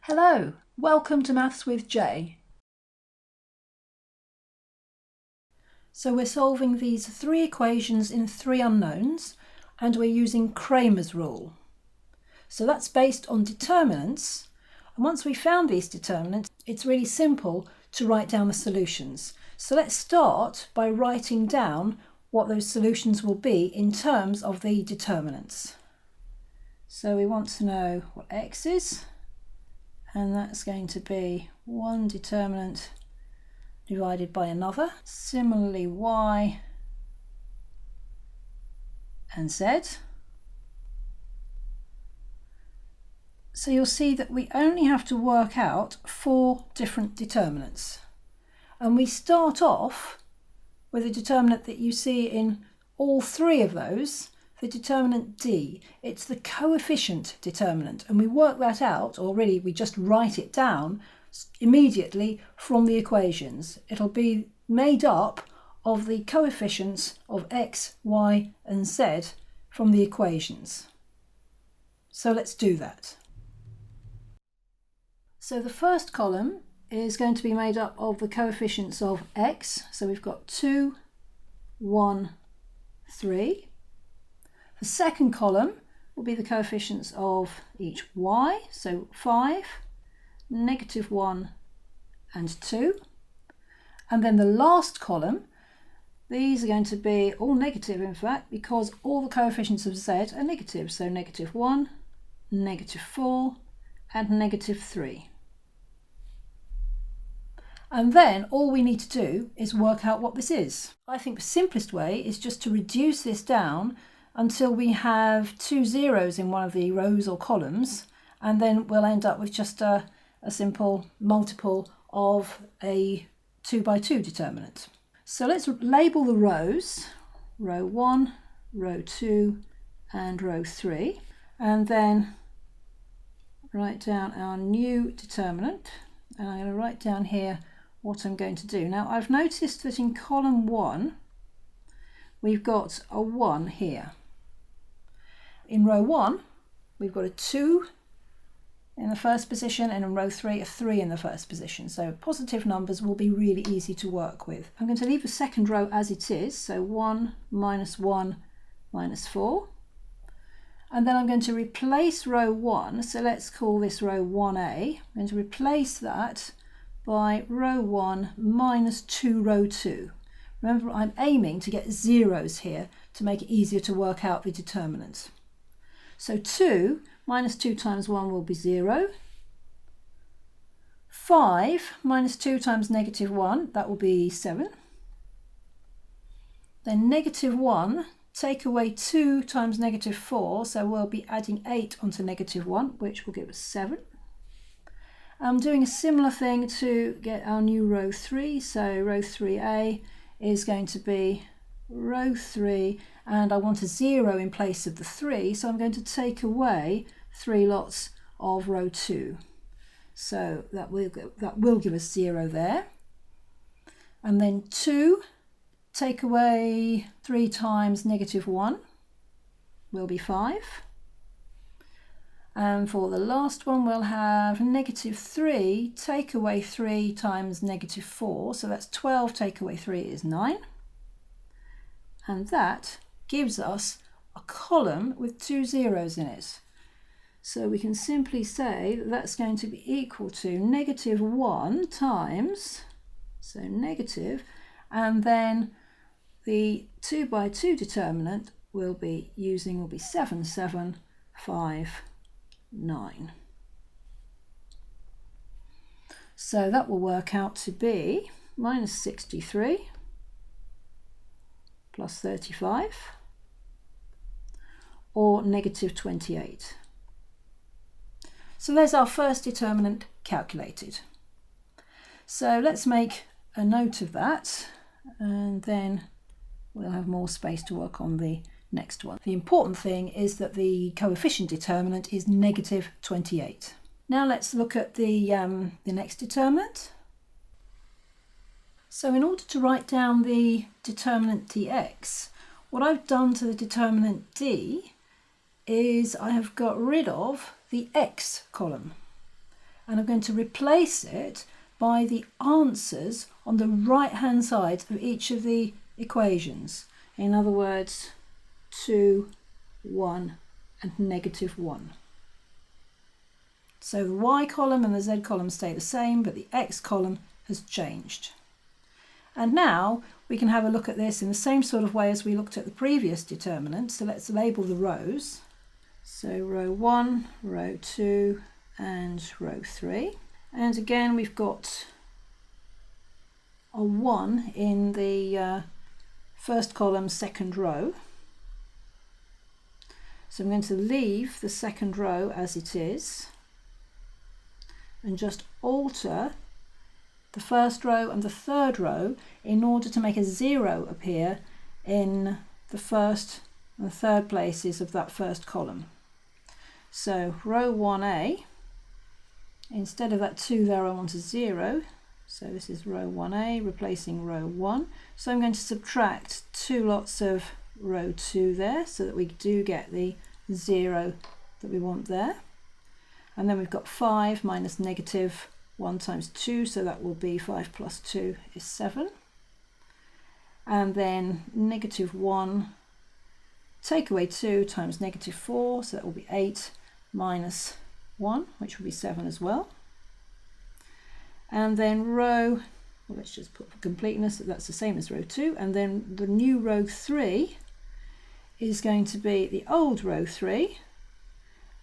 Hello, welcome to Maths with Jay. So we're solving these three equations in three unknowns and we're using Cramer's rule. So that's based on determinants, and once we found these determinants it's really simple to write down the solutions. So let's start by writing down what those solutions will be in terms of the determinants. So we want to know what x is, and that's going to be one determinant divided by another. Similarly, y and z. So you'll see that we only have to work out four different determinants. And we start off with a determinant that you see in all three of those, the determinant d. It's the coefficient determinant, and we work that out, or really we just write it down immediately from the equations. It'll be made up of the coefficients of x, y and z from the equations. So let's do that. So the first column is going to be made up of the coefficients of x. So we've got 2, 1, 3. The second column will be the coefficients of each y, so 5, -1 and 2. And then the last column, these are going to be all negative in fact, because all the coefficients of z are negative, so -1, -4 and -3. And then all we need to do is work out what this is. I think the simplest way is just to reduce this down until we have two zeros in one of the rows or columns, and then we'll end up with just a simple multiple of a 2 by 2 determinant. So let's label the rows, row 1, row 2 and row 3, and then write down our new determinant. And I'm going to write down here what I'm going to do. Now I've noticed that in column 1 we've got a 1 here. In row 1 we've got a 2 in the first position, and in row 3 a 3 in the first position. So positive numbers will be really easy to work with. I'm going to leave the second row as it is, so 1 minus 1 minus 4. And then I'm going to replace row 1, so let's call this row 1a. I'm going to replace that by row 1 minus 2 row 2. Remember, I'm aiming to get zeros here to make it easier to work out the determinant. So 2 minus 2 times 1 will be 0. 5 minus 2 times -1, that will be 7. Then -1, take away 2 times -4, so we'll be adding 8 onto -1, which will give us 7. I'm doing a similar thing to get our new row 3, so row 3a is going to be row 3, and I want a 0 in place of the 3, so I'm going to take away 3 lots of row 2. So that will give us 0 there. And then 2, take away 3 times -1 will be 5. And for the last one we'll have -3, take away 3 times -4, so that's 12 take away 3 is 9. And that gives us a column with 2 zeros in it. So we can simply say that that's going to be equal to -1 times, so negative, and then the 2 by 2 determinant will be 7, 7, 5, 9. So that will work out to be -63 plus 35, or -28. So there's our first determinant calculated. So let's make a note of that, and then we'll have more space to work on the next one. The important thing is that the coefficient determinant is -28. Now let's look at the next determinant. So in order to write down the determinant dx, what I've done to the determinant d is I have got rid of the x column. and I'm going to replace it by the answers on the right hand side of each of the equations. In other words, 2, 1 and -1. So the y column and the z column stay the same, but the x column has changed. And now we can have a look at this in the same sort of way as we looked at the previous determinant. So let's label the rows. So row 1, row 2 and row 3. And again we've got a 1 in the first column, second row. So I'm going to leave the second row as it is and just alter the first row and the third row in order to make a 0 appear in the first and third places of that first column. So row 1A, instead of that 2 there I want a 0, so this is row 1A replacing row 1. So I'm going to subtract 2 lots of row 2 there so that we do get the 0 that we want there. And then we've got 5 minus -1 times 2, so that will be 5 plus 2 is 7. And then -1, take away 2 times -4, so that will be 8 minus 1, which will be 7 as well. And then row, well, let's just put for completeness that that's the same as row 2, and then the new row 3 is going to be the old row 3,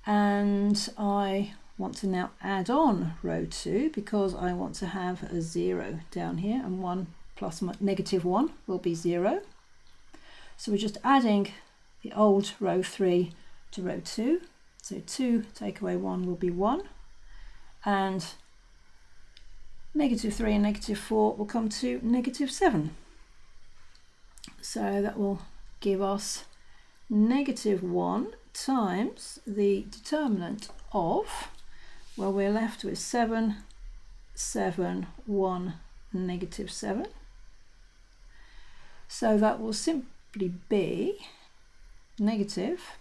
and I want to now add on row 2 because I want to have a 0 down here, and 1 plus -1 will be 0. So we're just adding the old row 3 to row 2. So 2 take away 1 will be 1, and -3 and -4 will come to -7. So that will give us -1 times the determinant of, well, we're left with 7, 7, 1, -7. So that will simply be negative,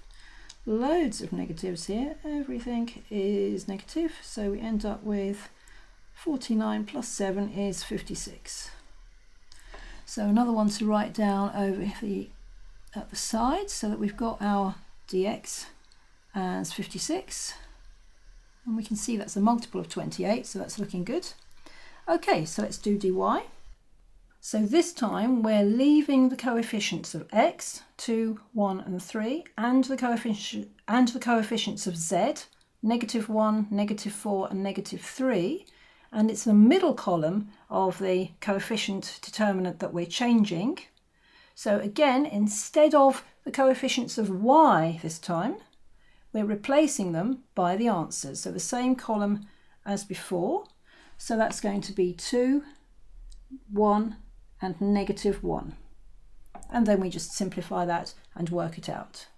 loads of negatives here, everything is negative, so we end up with 49 plus 7 is 56. So another one to write down over at the side so that we've got our dx as 56, and we can see that's a multiple of 28, so that's looking good. Okay, so let's do dy. So this time we're leaving the coefficients of x, 2, 1 and 3, and the coefficients of z, -1, -4 and -3, and it's the middle column of the coefficient determinant that we're changing. So again, instead of the coefficients of y this time, we're replacing them by the answers. So the same column as before. So that's going to be 2, 1 and -1. And then we just simplify that and work it out.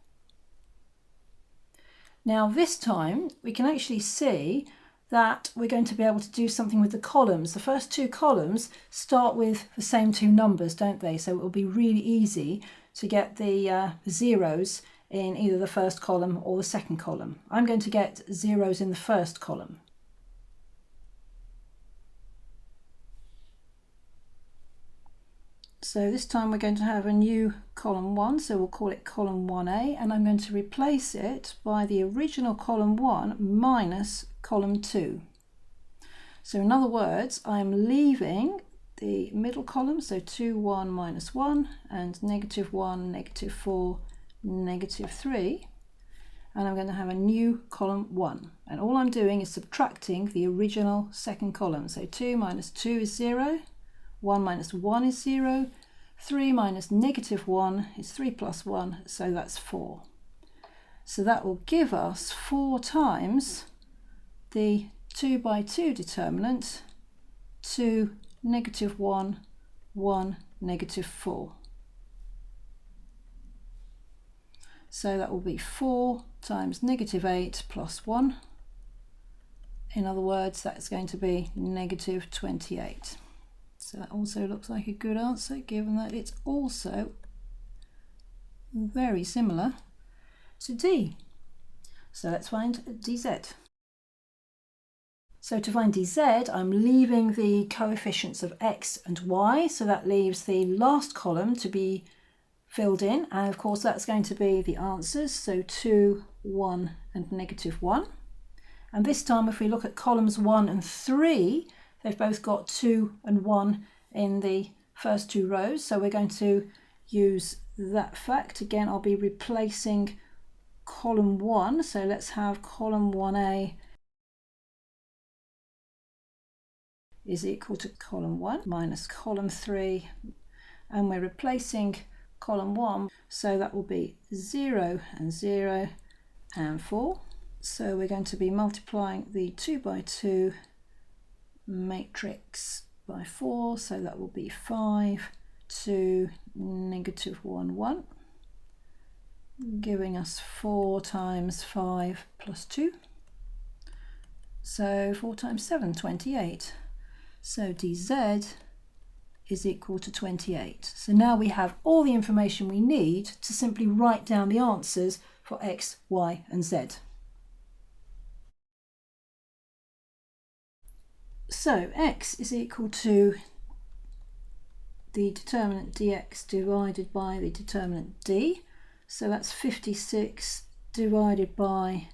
Now this time we can actually see that we're going to be able to do something with the columns. The first 2 columns start with the same 2 numbers, don't they? So it will be really easy to get the zeros in either the first column or the second column. I'm going to get zeros in the first column. So this time we're going to have a new column 1, so we'll call it column 1A, and I'm going to replace it by the original column 1 minus column 2. So in other words, I'm leaving the middle column, so 2, 1, minus 1, and -1, -4, -3, and I'm going to have a new column 1. And all I'm doing is subtracting the original second column. So 2 minus 2 is 0, 1 minus 1 is 0, 3 minus -1 is 3 plus 1, so that's 4. So that will give us 4 times the 2 by 2 determinant, 2, -1, 1, -4. So that will be 4 times -8 plus 1. In other words, that's going to be -28. So that also looks like a good answer, given that it's also very similar to D. So let's find dz. So to find dz, I'm leaving the coefficients of x and y, so that leaves the last column to be filled in, and of course that's going to be the answers, so 2, 1 and -1. And this time if we look at columns 1 and 3, they've both got 2 and 1 in the first two rows, so we're going to use that fact. Again, I'll be replacing column 1, so let's have column 1a is equal to column 1 minus column 3, and we're replacing column 1, so that will be 0 and 0 and 4. So we're going to be multiplying the 2 by 2 matrix by 4, so that will be 5, 2, -1, 1, giving us 4 times 5 plus 2, so 4 times 7, 28. So dz is equal to 28. So now we have all the information we need to simply write down the answers for x, y and z. So x is equal to the determinant dx divided by the determinant d. So that's 56 divided by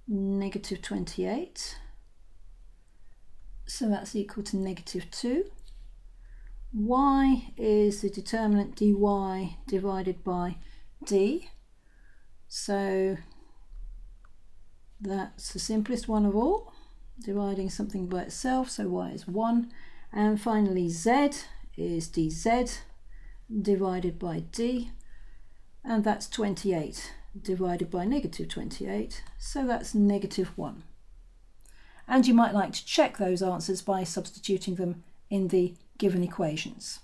-28. So that's equal to -2. Y is the determinant dy divided by d. So that's the simplest one of all, dividing something by itself, so y is 1. And finally z is dz divided by d, and that's 28 divided by -28, so that's -1. And you might like to check those answers by substituting them in the given equations.